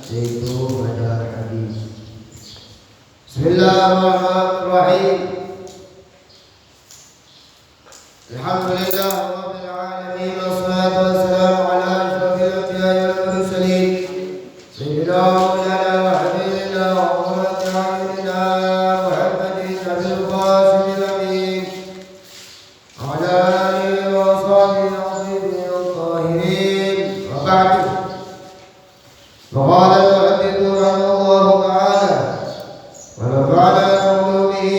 yaitu pada hadis. Bismillahirrahmanirrahim. Alhamdulillah rabbil alamin wassalatu wassalamu ala asyrafil anbiya'i wal mursalin sayyidina maulana wa habibina wa qurrati a'yunina Muhammadin abil qasimil amin wa ala alihi wa sahbihi al-tayyibin al-tahirin wa ba'du. فقال المحدث رحمه الله تعالى ونفعنا بعلومه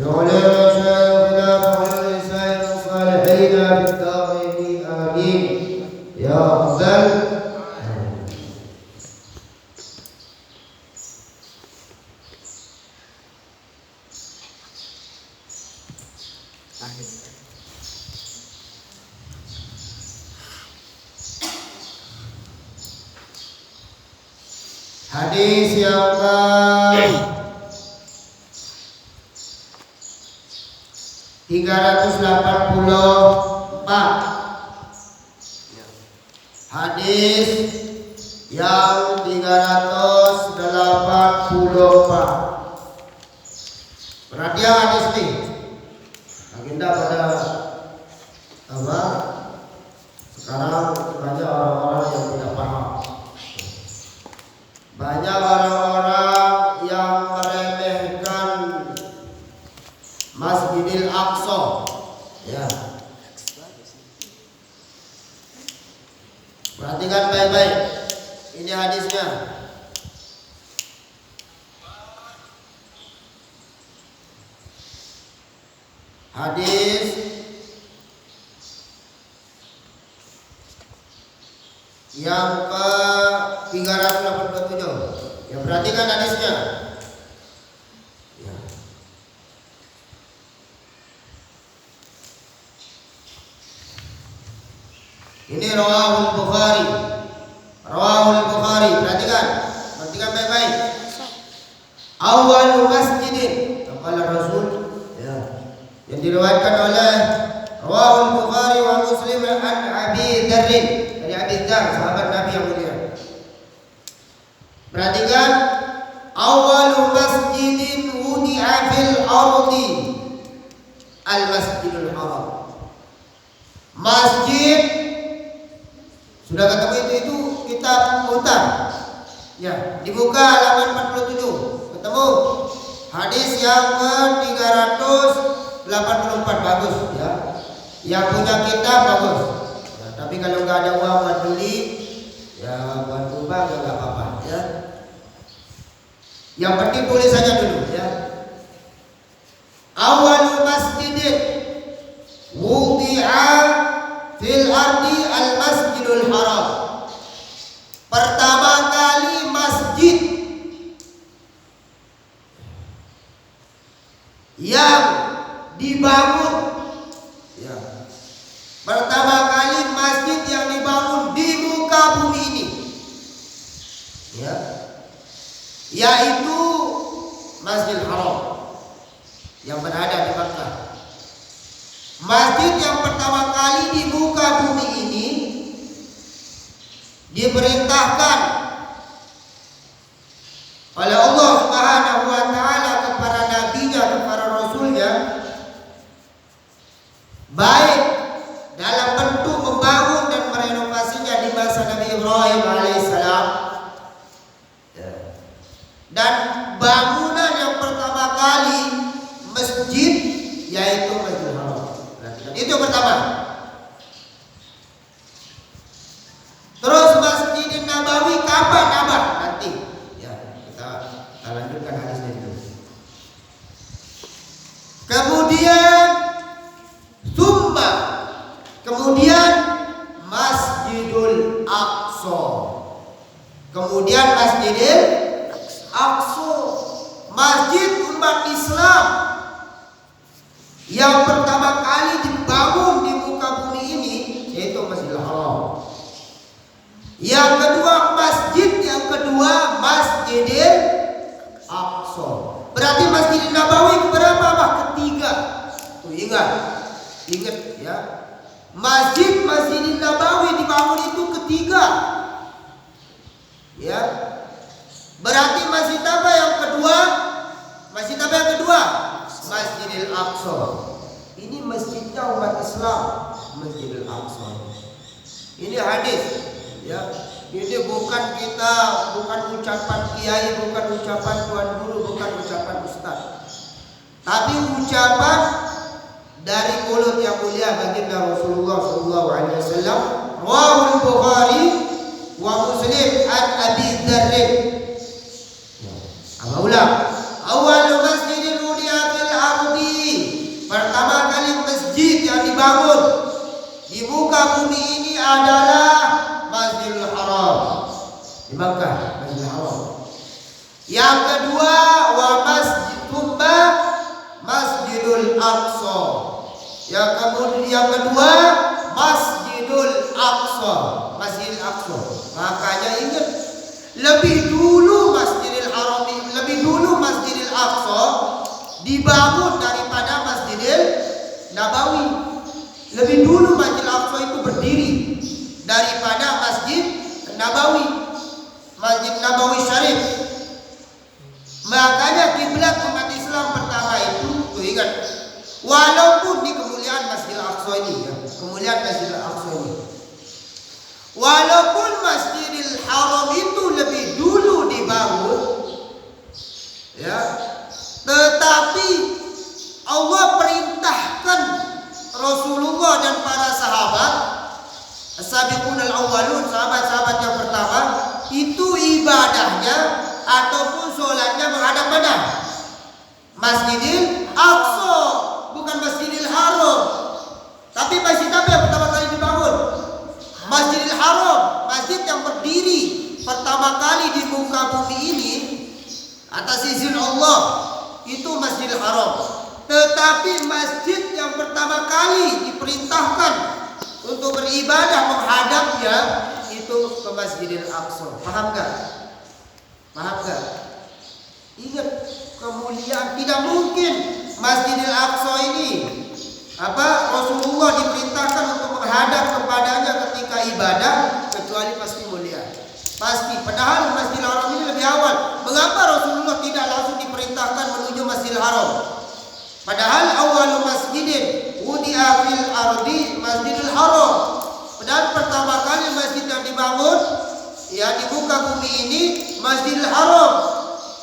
وعلى مشايخنا وعلى لسان الصالحين في الدارين آمين يا رب العالمين. Hadis yang ke-384. Hadis yang 384. Perhatian hadis ini. Agenda pada apa? Sekarang banyak orang-orang yang tidak paham. Banyak orang-orang yang meremehkan Masjidil Aqsa. Ya. Perhatikan baik-baik. Ini hadisnya. Hadis yang ke-387. Ya, perhatikan hadisnya. Ya. Ini rawahul Bukhari. Rawahul Bukhari. Perhatikan baik-baik. Awal masjidin kata Rasul, ya, yang diriwayatkan oleh rawahul Bukhari wa Muslim an Abi Dzar, dari Abi Dzar, sahabat Nabi yang mulia. Perhatikan, awal masjidin wudi'a fil ardi al-masjidul haram. Masjid, sudah ketemu itu kitab Mu'tam. Ya, dibuka halaman 47. Ketemu hadis yang ke-384. Bagus ya. Yang punya kitab bagus. Ya, tapi kalau nggak ada uang buat beli, ya buat ubah nggak apa-apa ya. Yang penting tulis saja dulu ya. Awal masjidin wudi'a fil ardi al-masjidul haram. Pertama kali masjid yang dibangun, ya, pertama kali masjid yang dibangun di muka bumi ini, ya, yaitu Masjidil Haram yang berada di Makkah. Masjid yang pertama kali di muka bumi ini diperintahkan oleh Allah Subhanahu wa taala kepada nabinya, kepada rasulnya, baik dalam bentuk membangun dan merenovasinya di masa Nabi Ibrahim alaihissalam, dan bangunan yang pertama kali masjid yaitu Masjidil Haram. Itu yang pertama. Terus Masjidin Nabawi kapan Abah? Nanti ya, kita lanjutkan hadisnya dulu. Kemudian Masjidul Aqsa. Kemudian Masjidil Aqsa, masjid umat Islam yang pertama kali dibangun di muka bumi ini yaitu Masjidil Haram. Yang kedua Masjidil Aqsa. Berarti Masjidil Nabawi keberapa, Pak? Ketiga. Tuh, ingat ya. Masjidil Nabawi dibangun itu ketiga. Ya. Berarti masjid apa yang kedua? Masjid apa yang kedua? Masjidil Aqsa. Ini masjidnya umat Islam, Masjidil Aqsa. Ini hadis, ya. Ini bukan ucapan kiai, bukan ucapan tuan guru, bukan ucapan ustaz. Tapi ucapan dari mulut yang mulia baginda Rasulullah sallallahu alaihi wasallam. Rawahul Bukhari wa Muslim an Abi Dzar. Ulang. Awal masjidin wudi'a fil ardi. Pertama kali masjid yang dibangun di muka bumi ini adalah Masjidil Haram di Makkah, Masjidil Haram. Yang kedua wa Masjidul Aqsa. Yang kedua Masjidul Aqsa, Masjidil Aqsa. Makanya ingat, lebih dulu Masjidil Haram, lebih dulu Masjidil Aqsa dibangun daripada Masjidil Nabawi. Lebih dulu Masjidil Aqsa itu berdiri daripada Masjid Nabawi, Masjid Nabawi Syarif. Makanya kiblat umat Islam pertama itu, tuh ingat, walaupun di kemuliaan Masjidil Aqsa ini, ya, kemuliaan Masjidil Aqsa ini, walaupun Masjidil Haram itu lebih dulu dibangun, ya, tetapi Allah perintahkan Rasulullah dan para sahabat, as-sabiqunal awwalun, sahabat-sahabat yang pertama, itu ibadahnya ataupun sholatnya menghadap mana? Masjidil Aqsa, bukan Masjidil Haram. Tapi masjid apa yang pertama kali dibangun? Masjidil Haram, masjid yang berdiri pertama kali di muka bumi ini atas izin Allah, itu Masjidil Haram. Tetapi masjid yang pertama kali diperintahkan untuk beribadah menghadapnya itu ke Masjidil Aqsa. Paham gak? Paham gak? Ingat kemuliaan, tidak mungkin Masjidil Aqsa ini Rasulullah diperintahkan untuk menghadap kepadanya ketika ibadah, kecuali pasti mulia. Pasti. Padahal Masjidil Haram ini lebih awal. Mengapa Rasulullah tidak langsung diperintahkan menuju Masjidil Haram? Padahal awal masjidin wudi'a fil ardi Masjidil Haram. Padahal pertama kali masjid yang dibangun, ya, di muka bumi ini Masjidil Haram.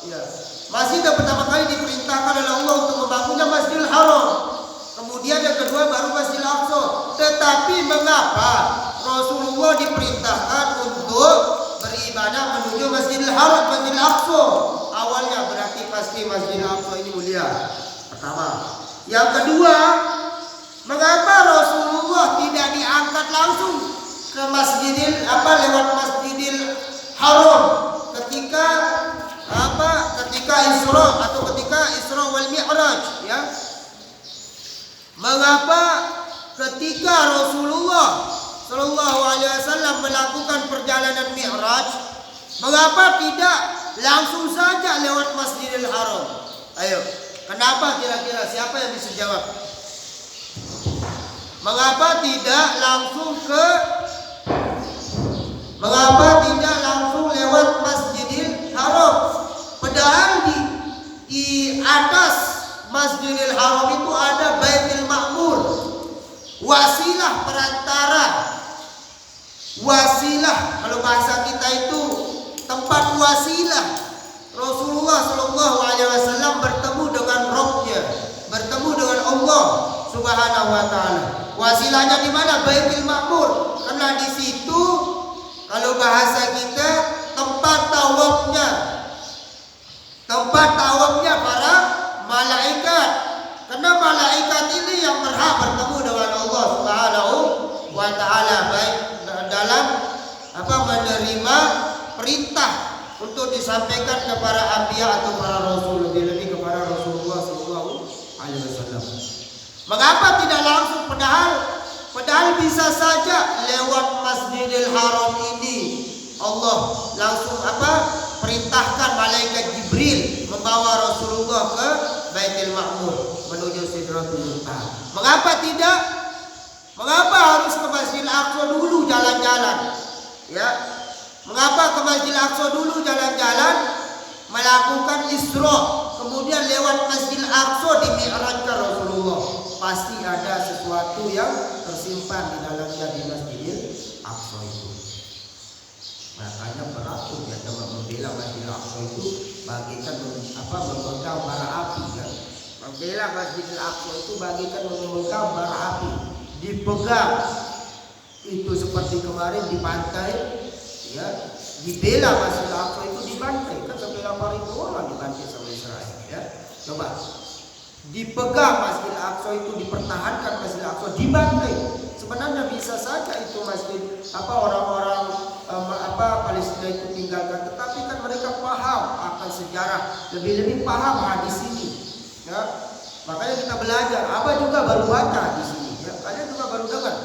Ya. Masjid yang pertama kali diperintahkan oleh Allah untuk membangunnya Masjidil Haram. Kemudian yang kedua baru Masjidil Aqsa. Tetapi mengapa Rasulullah diperintahkan untuk beribadah menuju Masjidil Haram, Masjidil Aqsa? Awalnya berarti pasti Masjidil Aqsa ini mulia. Pertama. Yang kedua, mengapa Rasulullah tidak diangkat langsung ke lewat Masjidil Haram ketika Isra atau ketika Isra wal Mi'raj, ya? Mengapa ketika Rasulullah Shallallahu Alaihi Wasallam melakukan perjalanan Mi'raj, mengapa tidak langsung saja lewat Masjidil Haram? Ayo, kenapa kira-kira? Siapa yang bisa jawab? Mengapa tidak langsung lewat Masjidil Haram? Padahal di atas Masjidil Haram itu ada Baitul Ma'mur, wasilah perantara, wasilah, kalau bahasa kita itu tempat wasilah. Rasulullah Shallallahu Alaihi Wasallam bertemu dengan Rabbnya, bertemu dengan Allah Subhanahu Wa Taala. Wasilahnya di mana? Baitul Ma'mur. Karena di situ kalau bahasa kita tempat tawafnya para malaikat. Karena malaikat ini yang berhak bertemu dengan Allah Subhanahu Wa Taala, baik dalam menerima perintah untuk disampaikan kepada anbiya atau para rasul, lebih-lebih kepada Rasulullah Sallallahu Alaihi Wasallam. Mengapa tidak langsung? Padahal bisa saja lewat Masjidil Haram ini Allah langsung perintahkan malaikat Jibril membawa Rasulullah ke Baitul Ma'mur menuju Sidratul Muntaha. Mengapa tidak? Mengapa harus ke Masjidil Aqsa dulu jalan-jalan? Ya. Mengapa ke Masjidil Aqsa dulu jalan-jalan melakukan Isra, kemudian lewat Masjidil Aqsa dimi'rajkan Rasulullah? Pasti ada sesuatu yang tersimpan di dalamnya di Masjidil Aqsa itu. Makanya beratur ya teman membela Masjidil Aqsa itu bagikan memegang bara api kan. Membela Masjidil Aqsa itu bagikan memegang bara api, dipegang. Itu seperti kemarin di pantai ya, dibela Masjidil Aqsa itu dibantai kan sampai 8.000 orang dibantai sama Israel ya. Coba dipegang Masjidil Aqsa itu, dipertahankan Masjidil Aqsa, dibantai. Sebenarnya bisa saja itu masjid orang-orang Palestina itu tinggalkan, tetapi kan mereka paham akan sejarah, lebih-lebih paham hadis ini ya. Makanya kita belajar. Abah juga baru baca di sini ya, kalian juga baru dengar.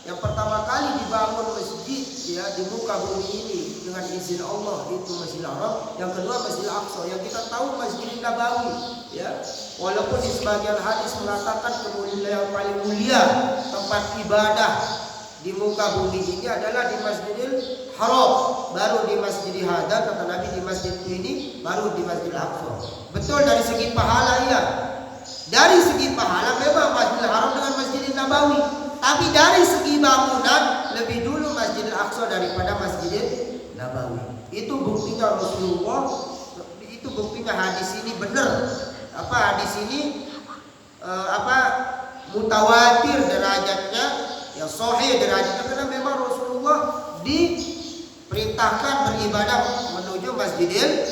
Yang pertama kali dibangun masjid ya di muka bumi ini dengan izin Allah itu Masjidil Haram. Yang kedua Masjidil Aqsa, yang kita tahu Masjidil Nabawi ya. Walaupun di sebagian hadis mengatakan kemuliaan yang paling mulia tempat ibadah di muka bumi ini adalah di Masjidil Haram, baru di Masjidil Hada, kata Nabi di masjid ini, baru di Masjidil Aqsa. Betul dari segi pahala ya. Dari segi pahala memang Masjidil Haram dengan Masjidil Nabawi. Tapi dari segi bangunan lebih dulu Masjidil Aqsa daripada Masjidil Nabawi. Itu buktinya Rasulullah, itu buktinya hadis ini benar. Hadis ini mutawatir derajatnya, ya sahih derajatnya, karena memang Rasulullah diperintahkan beribadah menuju Masjidil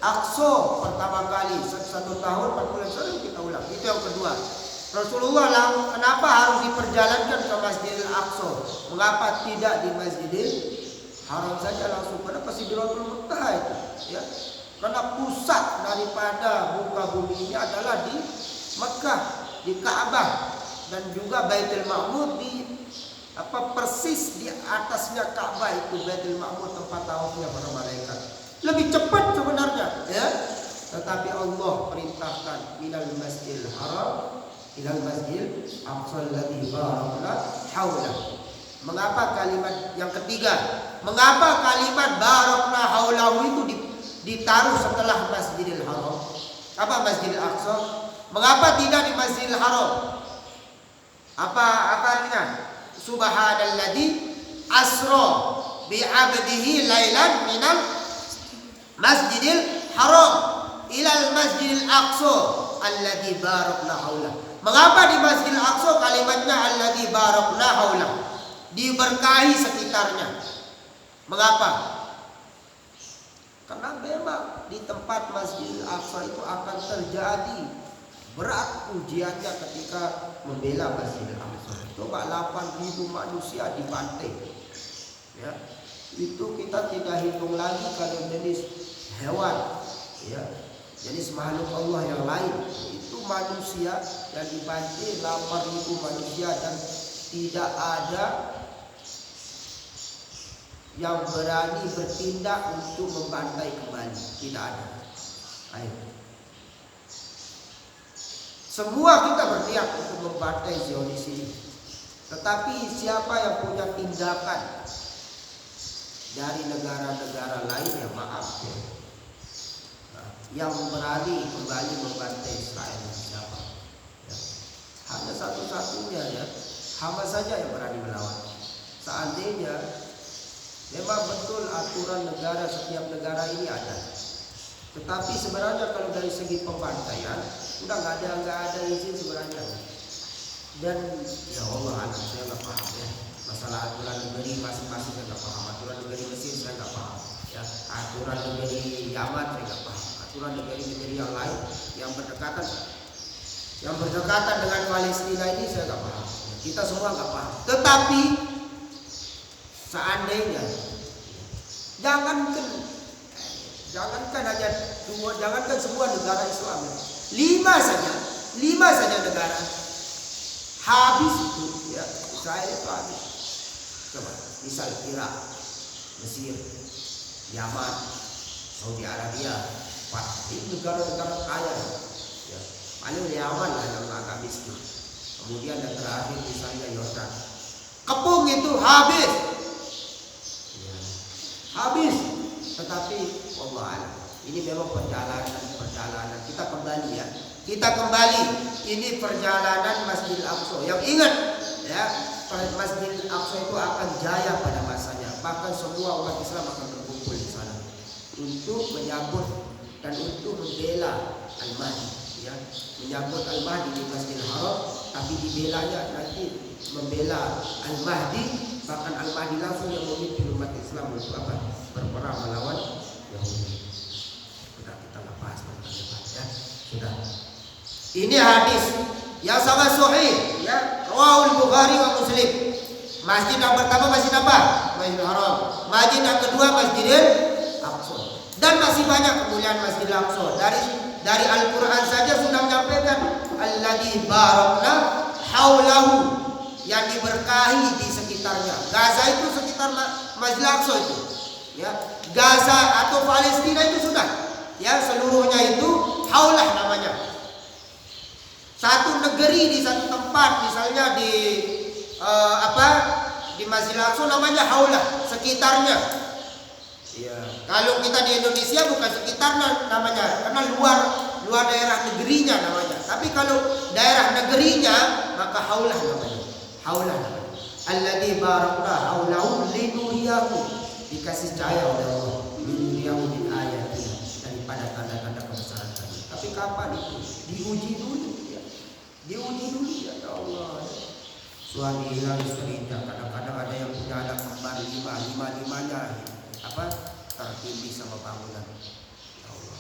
Aqsa pertama kali 1 tahun 4 bulan. Kita ulang. Itu yang kedua. Rasulullah kenapa harus diperjalankan ke Masjidil Aqsa? Mengapa tidak di Masjidil Haram saja langsung? Kenapa Sidratul Muntaha itu? Ya. Karena pusat daripada muka bumi ini adalah di Mekah, di Ka'bah, dan juga Baitul Ma'mur di persis di atasnya Ka'bah itu Baitul Ma'mur, tempat tawafnya para malaikat. Lebih cepat sebenarnya, ya. Tetapi Allah perintahkan minal Masjidil Haram ilal Masjidil Aqsa alladzi barakna haulah. Mengapa kalimat yang ketiga? Mengapa kalimat barakna haulahu itu ditaruh setelah Masjidil Haram? Apa Masjidil Aqsa? Mengapa tidak di Masjidil Haram? Apa artinya? Subhanalladzi asra bi 'abdihi lailan minal Masjidil Haram ilal Masjidil Aqsa alladzi barakna haulah. Mengapa di Masjidil Aqsa kalimatnya alladzi barakna haulah? Diberkahi sekitarnya. Mengapa? Karena memang di tempat Masjidil Aqsa itu akan terjadi berat ujiannya ketika membela Masjidil Aqsa. Coba 8.000 manusia dibantai. Ya. Itu kita tidak hitung lagi kalau jenis hewan, ya, jenis makhluk Allah yang lain. Itu manusia yang dibantai 8.000 manusia dan tidak ada yang berani bertindak untuk membantai kembali. Tidak ada. Ayo. Semua kita berniat untuk membantai Zionis ini. Tetapi siapa yang punya tindakan dari negara-negara lain, ya maaf ya, yang berani kembali membantai Israel, siapa? Ya. Hanya satu-satunya ya, Hamas saja yang berani melawan. Seandainya memang betul aturan negara, setiap negara ini ada. Tetapi sebenarnya kalau dari segi pembantaian udah nggak ada izin sebenarnya. Dan ya Allah, saya nggak paham ya masalah aturan negeri masing-masing, saya nggak paham. Aturan negeri Mesir saya nggak paham. Ya, aturan negeri Yaman saya nggak paham. Aturan negeri yang lain yang berdekatan dengan Palestina ini saya nggak paham. Kita semua nggak paham. Tetapi seandainya jangankan hanya dua, jangankan semua negara Islam, lima saja negara habis itu ya, Israel itu habis. Coba misal Irak, Mesir, Yaman, Saudi Arabia, itu negara-negara kaya ya. Paling Yaman lah yang agak miskin. Kemudian yang terakhir misalnya Yordan, Kepung itu habis ya. habis. Tetapi wallahu a'lam. Ini memang perjalanan kita kembali ya. Kita kembali. Ini perjalanan Masjidil Aqsa. Yang ingat ya, Masjidil Aqsa itu akan jaya pada masanya. Bahkan semua umat Islam akan berkumpul di sana untuk menyambut dan untuk membela Al-Mahdi ya. Menyambut Al-Mahdi di Masjidil Haram, tapi dibelanya nanti membela Al-Mahdi. Bahkan Al-Mahdi langsung yang memimpin umat Islam untuk apa? Berperang melawan Yahudi. Sudah kita bahas ya. Sudah. Ini hadis yang sangat sahih ya. Rawahul Bukhari wa Muslim. Masjid yang pertama masjid apa? Masjidil Haram. Masjid yang kedua Masjidil Aqsa. Dan masih banyak kemuliaan Masjidil Aqsa. Dari Al-Qur'an saja sudah menyampaikan alladzi barakna haulahu, yang diberkahi di sekitarnya. Gaza itu sekitar Masjidil Aqsa itu. Ya, Gaza atau Palestina itu sudah. Ya, seluruhnya itu haulah namanya. Satu negeri di satu tempat, misalnya di di Masjidil Aqsa namanya haulah, sekitarnya. Ya, kalau kita di Indonesia bukan sekitarnya namanya, karena luar daerah negerinya namanya. Tapi kalau daerah negerinya maka haulah namanya. Haulah namanya. Alladzi barakna haulahu linuriyahu, dikasih cahaya oleh Allah, linuriyahu min ayatina, daripada tanda-tanda kebesaran kami. Tapi kapan itu? Diuji dulu ya. Diuji dulu ya Allah. Suami hilang istrinya, kadang-kadang ada yang punya anak kembar lima-limanya tertindih sama bangunan. Ya Allah.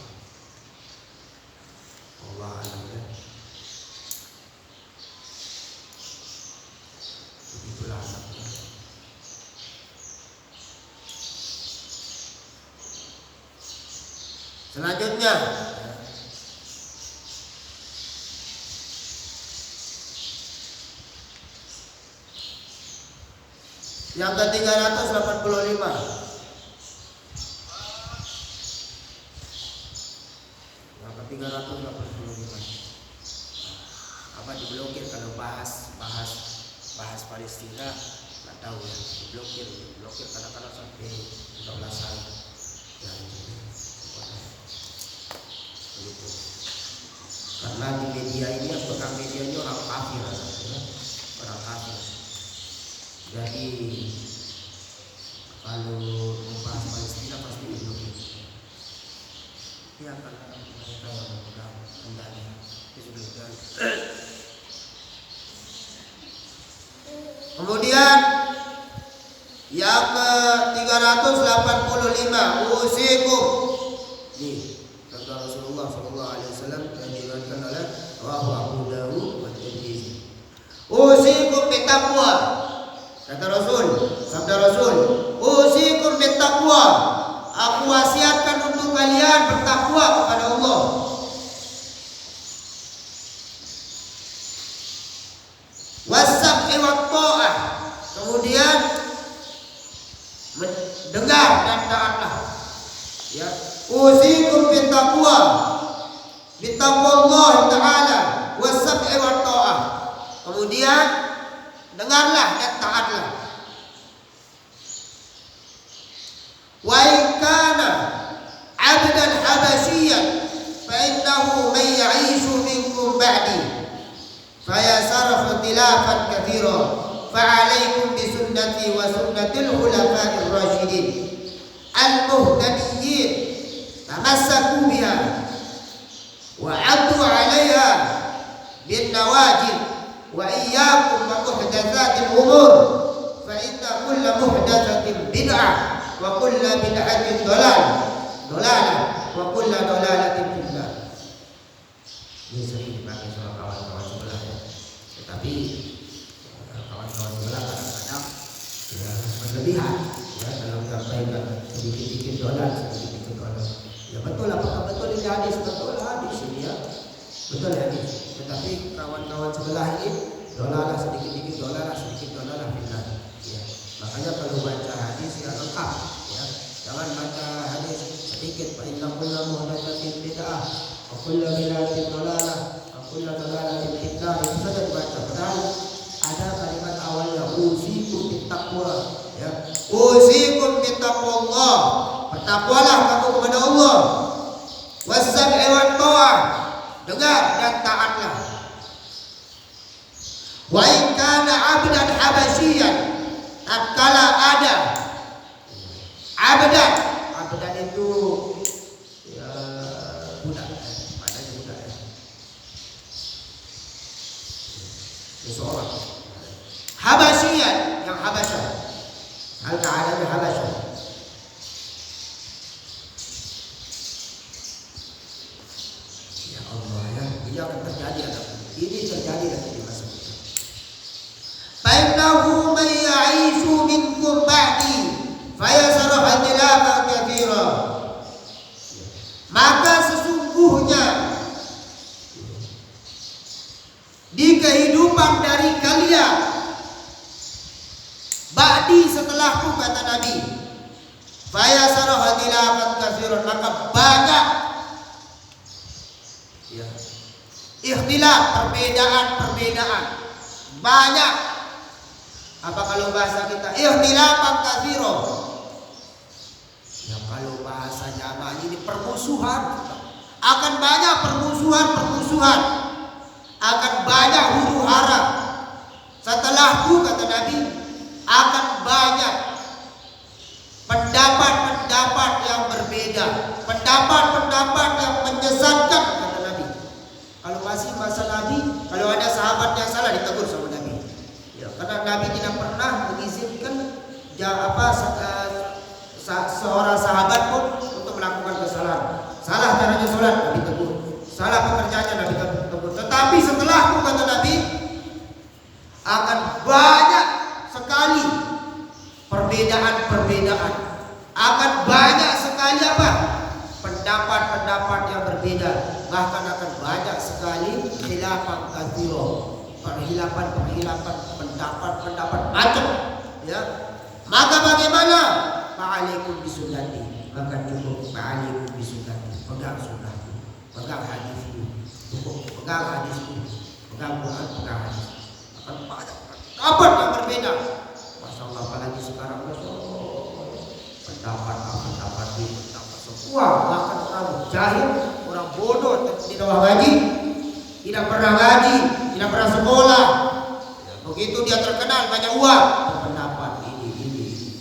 Allah alam ya. Begitulah anaknya. Selanjutnya yang ke-385. Yang ke-385. Apa diblokir kalau bahas Palestina, nggak tahu ya, diblokir kadang-kadang sampai 12 hari. Ya, begitu. Karena di media ini yang pegang media ini orang kafir, ya. Orang kafir. Jadi kalau membahas Palestina pasti diblokir. Ya karena mereka yang memegang kendali disebutkan. Kemudian yang ke-385, usikum. Nih, kata Rasulullah SAW yang diriwayatkan oleh Abu Dawud wa Tirmidzi. Usikum bittaqwa. Kata Rasul, sabda Rasul, usikum bittaqwa. Aku wasiatkan untuk kalian bertakwa kepada Allah. Wasab'i wa ta'ah. Kemudian mendengar dan taatlah. Ya, usikum bittaqwa. Bittaqwallah ta'ala wasab'i wa ta'ah. Kemudian dengarlah dan taatlah. Wa in kana 'abdan habasyian fa innahu man ya'ishu minkum ba'di fayasara ikhtilafan katsira fa 'alaikum bi sunnati wa sunnatil khulafa'ir rasyidin al-muhtadiyyin tamassaku biha wa 'addu 'alaiha bin nawajid wa iyyakum wa muhdatsatil umur fa inna kulla muhdatsatin bid'ah wa kulla bid'atin dalalah wa kulla dalalatin finnar. Ini sering dipakai sama kawan-kawan sebelah ya. Tetapi kawan-kawan sebelah kadang-kadang ya berlebihan ya dalam menyampaikan sedikit-sedikit dolar. Ya betul, apakah betul ini hadis? Betul hadis ini ya. Betul hadis. Tetapi kawan-kawan sebelah ini dolalah sedikit-sedikit dolalah finnar. Ya. Makanya kalau baca hadis ya lengkap ya. Jangan baca hadis sedikit, fa inna kulla muhdatsatin bid'ah wa kullu bid'atin dhalalah wa kullu dhalalatin finnar. Itu saja dibaca. Padahal ada kalimat awalnya usikum bittaqwa ya. Usikum bittaqwallah, bertakwalah kamu kepada Allah. Wassam'i wat ta'ah, dengar dan taatlah. Wa in kana 'abdan habasyian, tatkala ada abdan itu ya budak, maknanya budak ya. Seseorang habasyian, yang Habasyah, al-Ta'ala Habasyah. Ya Allah ya, ini akan terjadi ini terjadi nanti di masa kita. Fa'innahu man ya'ishu minkum ba'di fayasara ikhtilafan katsira. Maka sesungguhnya di kehidupan dari kalian ba'di setelahku, kata Nabi, fayasara ikhtilafan katsira, maka banyak ya ikhtilaf, perbedaan banyak. Apa kalau bahasa kita ikhtilafan katsira? Ya kalau bahasa jamaah ini permusuhan. Akan banyak permusuhan. Akan banyak huru-hara. Setelahku, kata Nabi, akan banyak pendapat-pendapat yang berbeda, pendapat-pendapat yang menyesatkan, kata Nabi. Kalau masih masa Nabi, kalau ada sahabat yang salah ditegur sama Nabi. Ya, karena Nabi tidak pernah mengizinkan seorang sahabat pun untuk melakukan kesalahan. Salah caranya sholat, Nabi tegur. Salah pekerjaannya, Nabi tegur. Tetapi setelahku, kata Nabi, akan banyak sekali perbedaan. Akan banyak sekali apa? Pendapat-pendapat yang berbeda. Bahkan akan banyak sekali khilafan katsira, perhilapan pendapat macam ya. Maka bagaimana? Fa'alaikum bisunnati, maka cukup fa'alaikum bisunnati, pegang sunnahku, pegang hadisku, cukup pegang hadisku, pegang Quran, pegang hadis. Akan banyak pendapat yang berbeda. Masya Allah, apalagi sekarang pendapat semua, bahkan orang jahil, orang bodoh, tidak ngaji, tidak pernah ngaji, tidak pernah sekolah. Begitu dia terkenal banyak uang, berpendapat ini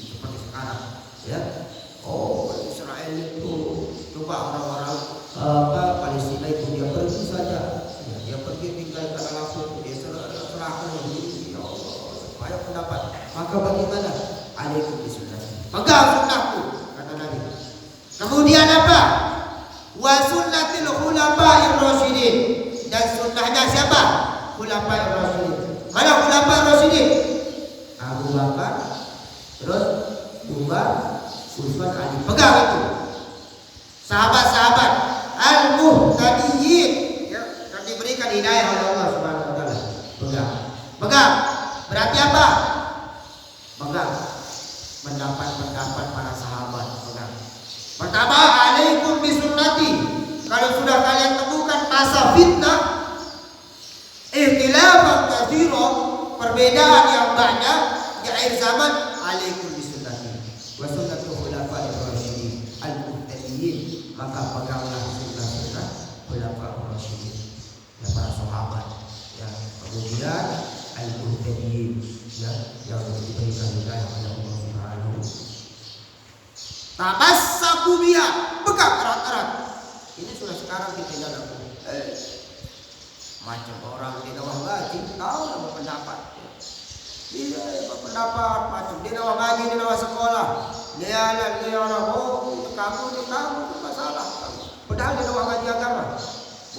seperti sekarang, ya. Oh, Israel itu coba orang-orang Palestina itu dia pergi saja, ya, dia pergi tinggalkan langsung, dia serahkan ini, ya Allah, supaya pendapat. Maka bagaimana? Alaikum bisunnati, pegang sunnahku, kata Nabi. Kemudian apa? Wa sunnatil khulafa'ir rasyidin, dan sunnahnya siapa? Khulafa'ir rasyidin. Mana khulafa'ir rasyidin? Abu Bakar, terus Umar, Utsman, Ali. Pegang itu. Sahabat-sahabat al-muhtadiyyin yang diberikan hidayah oleh Allah Subhanahu wa taala. Pegang. Berarti apa? Pegang pendapat para sahabat, pegang. Pertama, alaikum bisunnati. Kalau sudah kalian temukan masa fitnah, ikhtilafan katsira, perbedaan yang banyak di akhir zaman, alaikum bisunnati wa sunnatul khulafa'ir rasyidin al-muhtadiyyin, maka peganglah sunnah khulafa'ir rasyidin, ya, para sahabat, ya. Kemudian al-muhtadiyyin, ya, yang diberikan hidayah oleh Allah Subhanahu. Tamassaku biha, pegang erat-erat. Ini sudah sekarang kita lakukan. Macam orang di bawah ngaji, tahu nama pendapat. Dia berpendapat macam di bawah ngaji, di bawah sekolah. Dia orang, oh kamu itu masalah. Padahal di bawah ngaji agama.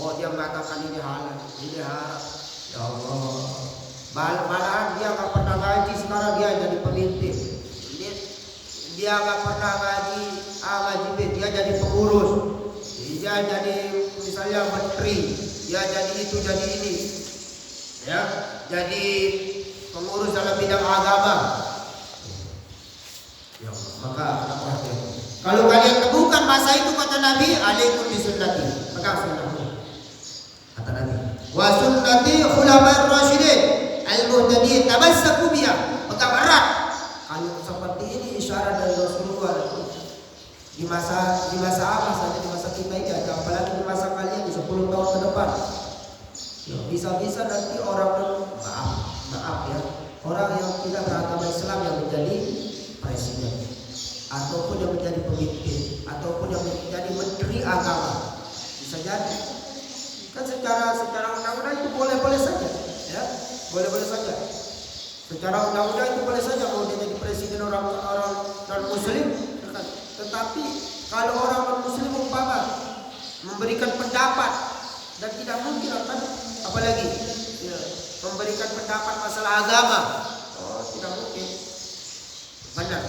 Oh dia mengatakan ini halal, ini haram. Ya Allah. Malahan dia nggak pernah ngaji, sekarang dia jadi pemimpin. Dia nggak pernah ngaji B, dia jadi pengurus. Dia jadi misalnya menteri, dia jadi itu, jadi ini, ya, jadi pengurus dalam bidang agama. Ya, maka kalau kalian temukan masa itu, kata Nabi, alaikum bisunnati, pegang sunnahku, kata Nabi, wa sunnati khulafa'ir rasyidin al-muhtadin, tamassaku biha, pegang erat. Kalau seperti ini isyarat dari Rasulullah. Di masa apa saja, di masa kita ini aja, apalagi di masa kalian di 10 tahun ke depan. Ya, bisa-bisa nanti orang maaf ya, orang yang tidak beragama Islam yang menjadi presiden, ataupun yang menjadi pemimpin, ataupun yang menjadi menteri agama. Bisa jadi. Kan secara undang-undang itu boleh-boleh saja, ya, boleh-boleh saja. Secara undang-undang itu boleh saja mau dia jadi presiden orang non Muslim. Tetapi kalau orang non Muslim umpama memberikan pendapat dan tidak mungkin akan apalagi ya, memberikan pendapat masalah agama, oh tidak mungkin. Benar.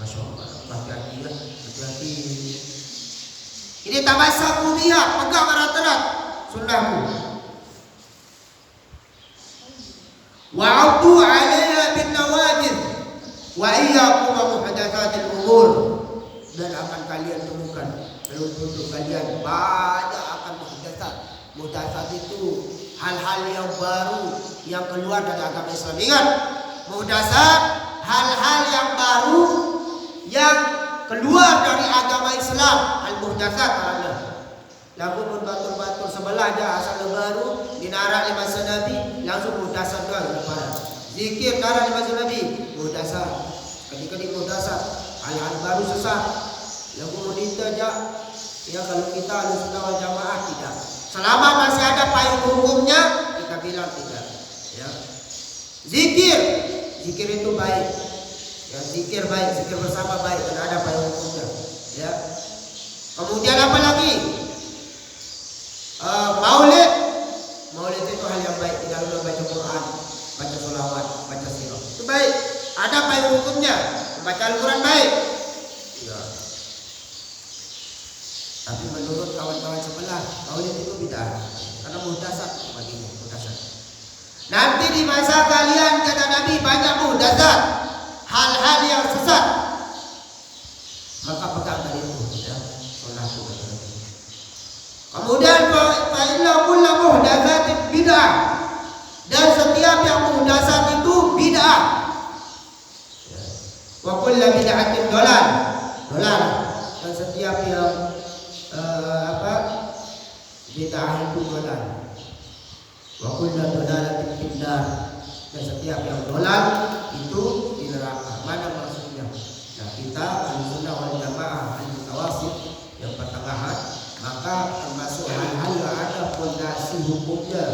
Masya Allah, hati-hati. Ini tamassaku biha, pegang erat-erat sunnahku. Wa'udhu 'alaiha bin nawajid wa iyyakum wa muhdatsatil umur. Dan akan kalian temukan untuk kalian banyak akan muhdatsat. Muhdatsat itu hal-hal yang baru yang keluar dari agama Islam. Ingat, muhdatsat hal-hal yang baru yang keluar dari agama Islam. Al-muhdatsat adalah lagu batur-batur sebelah aja asal baru dinara di masa Nabi langsung muhdatsat doang lebaran. Zikir darah di masa Nabi muhdatsat. Ketika muhdatsat hal-hal baru sesat. Lagu mudita aja ya, kalau kita Ahlussunnah wal Jamaah tidak. Selama masih ada payung hukumnya kita bilang tidak. Ya. Zikir itu baik. Ya, zikir baik, zikir bersama baik, dan ada payung hukumnya. Ya. Kemudian apa lagi? Maulid itu hal yang baik. Tidak lupa baca Quran, baca sholawat, baca sirah. Itu baik. Ada payung hukumnya. Membaca Al-Quran baik. Ya. Tapi menurut kawan-kawan sebelah, maulid itu bid'ah. Karena muhdatsat baginya, muhdatsat. Nanti di masa kalian kata Nabi banyak muhdatsat, hal-hal yang sesat. Maka pegang dari itu, ya. Sunnahku kata Nabi. Kemudian fa inna kullu muhdatsatin bid'ah. Dan setiap yang muhdatsat itu bid'ah. Ya. Wa kullu bid'atin dolal. Dan setiap yang bid'ah itu dolal. Wa kullu dolalatin finnar. Dan setiap yang dolal itu di neraka. Mana maksudnya? Nah, kita Ahlussunnah wal Jamaah al-mutawasit yang pertengahan, maka termasuk hal-hal yang ada fondasi hukumnya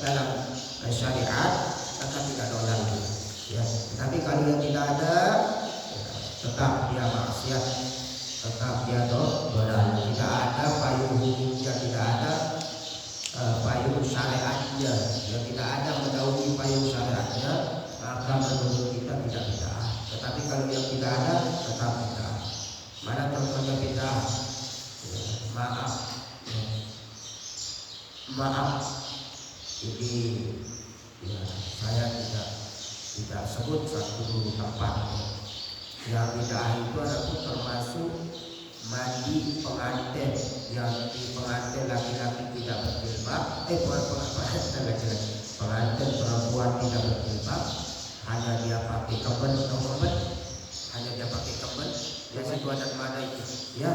dalam syariat akan tidak dolal. Ya, tapi kalau yang tidak ada, tetap dia maksiat, tetap dia dolal. Tidak ada payung hukumnya, tidak ada payung syariatnya, yang tidak ada mendahului payung syariatnya, maka menurut kita tidak bid'ah. Tetapi kalau yang tidak ada, tetap bid'ah. Mana contohnya bid'ah? Maaf, ini ya, saya tidak sebut satu tempat. Yang bid'ah itu adalah termasuk mandi pengantin, yang di pengantin laki-laki tidak berjilbab, pengantin perempuan tidak berjilbab, hanya dia pakai keben, hanya dia pakai keben. Dia situ ada mana itu? Ya,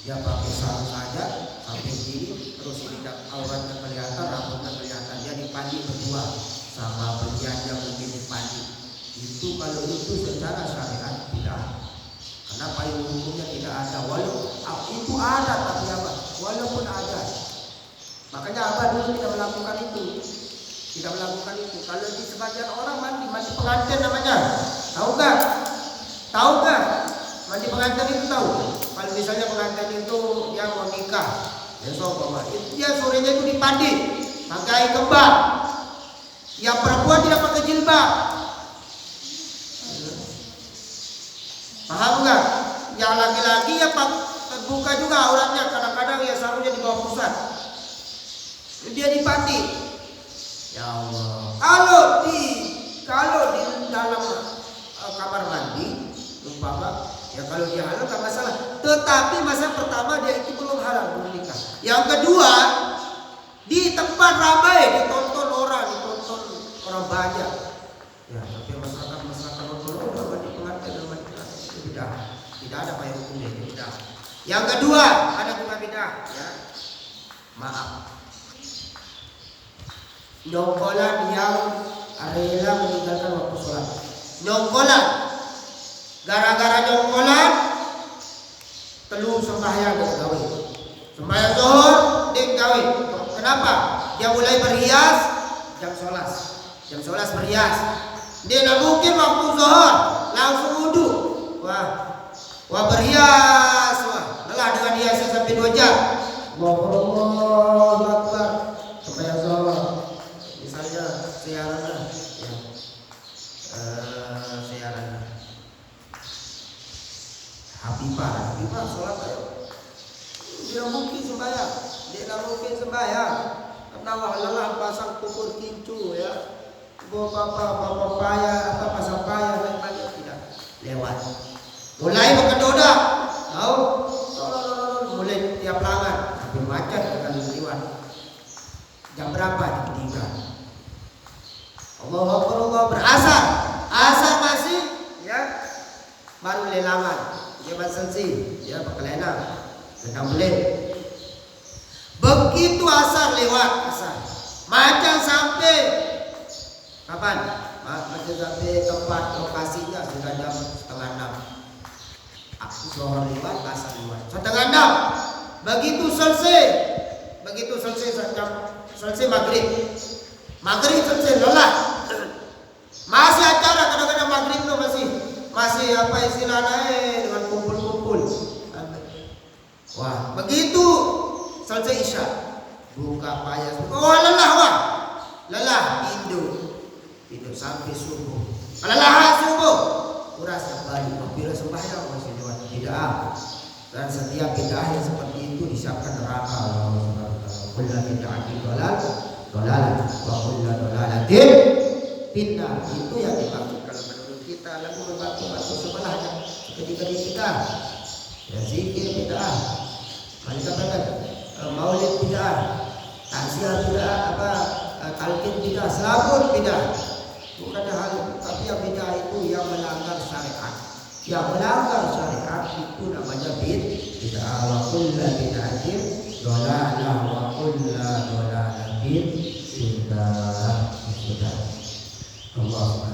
dia pakai sarung saja sampai sini, terus ini auratnya kelihatan, rambutnya kelihatan. Dia dipandi berdua sama berliannya mungkin dipandi. Itu kalau itu secara syariat tidak. Karena payung hukumnya tidak ada. Walaupun itu ada, tapi apa? Walaupun ada, makanya Abah dulu tidak melakukan itu. Tidak melakukan itu. Kalau di sebagian orang mandi pengantin namanya. Tahu nggak? Mandi pengantin itu tahu. Kalau misalnya pengantin itu dia mau nikah, besok dia sorenya itu dipandi, pakai kembang. Yang perempuan tidak pakai jilbab. Paham nggak? Yang laki-laki ya terbuka juga auratnya, kadang-kadang ya sarungnya di bawah pusat. Dia dipandi. Ya Allah. Kalau di dalam kamar mandi, umpama ya kalau dia halal nggak masalah. Tetapi masa pertama dia itu belum halal, belum nikah. Yang kedua, di tempat ramai ditonton orang banyak. Ya, tapi masyarakat nonton orang di pengantin. Tidak ada payung hukumnya itu bid'ah. Yang kedua, ada juga bid'ah ya. Maaf. Nyongkolan yang rela meninggalkan waktu sholat. Nyongkolan. Gara-gara nyongkolan telu sembahyang dan gawe. Sembahyang zuhur ding gawe. Kenapa? Dia mulai berhias jam 11 berhias. Dia tidak mungkin waktu zuhur langsung wudu. Wah berhias, lelah dengan hiasnya sampai 2 jam. Allahu Akbar. Sembahyang zuhur. Misalnya siaran Habibah sholat ayo. Dia mungkin sembahyang. Karena lelah pasang kubur kincu ya. Bapak payah pasang payah banyak tidak lewat. Mulai berkedoda. Tahu? Mulai tiap langan. Tapi macet akan lewat. Jam berapa? Jam 3. Allahu Akbar, Allah berasar. Asar masih ya. Baru lelangan. Dia selesai, dia berkelana, kita boleh. Begitu asar lewat macam sampai kapan? Macam sampai tempat lokasinya sudah jam 5:30. Aku zuhur lewat, asar lewat 5:30. Begitu selesai maghrib selesai lelah. Masih acara kadang-kadang maghrib tuh masih apa istilahnya dengan kumpul-kumpul. Wah, begitu selesai isya, buka payah. Lelah tidur sampai subuh. Lelah subuh, kurasa balik. Bila sembahyang masih lewat bid'ah. Dan setiap bid'ah yang seperti itu disiapkan neraka. Kullu bid'atin dalalah wa kullu dalalatin fitnah. Itu yang dimaksud kalau menurut kita. Lagu membantu sebelahnya ketika kita ya zikir bid'ah, mereka katakan maulid bid'ah, takziah bid'ah, talqin bid'ah, selabut bid'ah. Bukan hal itu, tapi yang bid'ah itu yang melanggar syariat. Yang melanggar syariat itu namanya bid'ah. Wa kullu bid'atin dalalah wa kullu dalalatin fitnah. Allah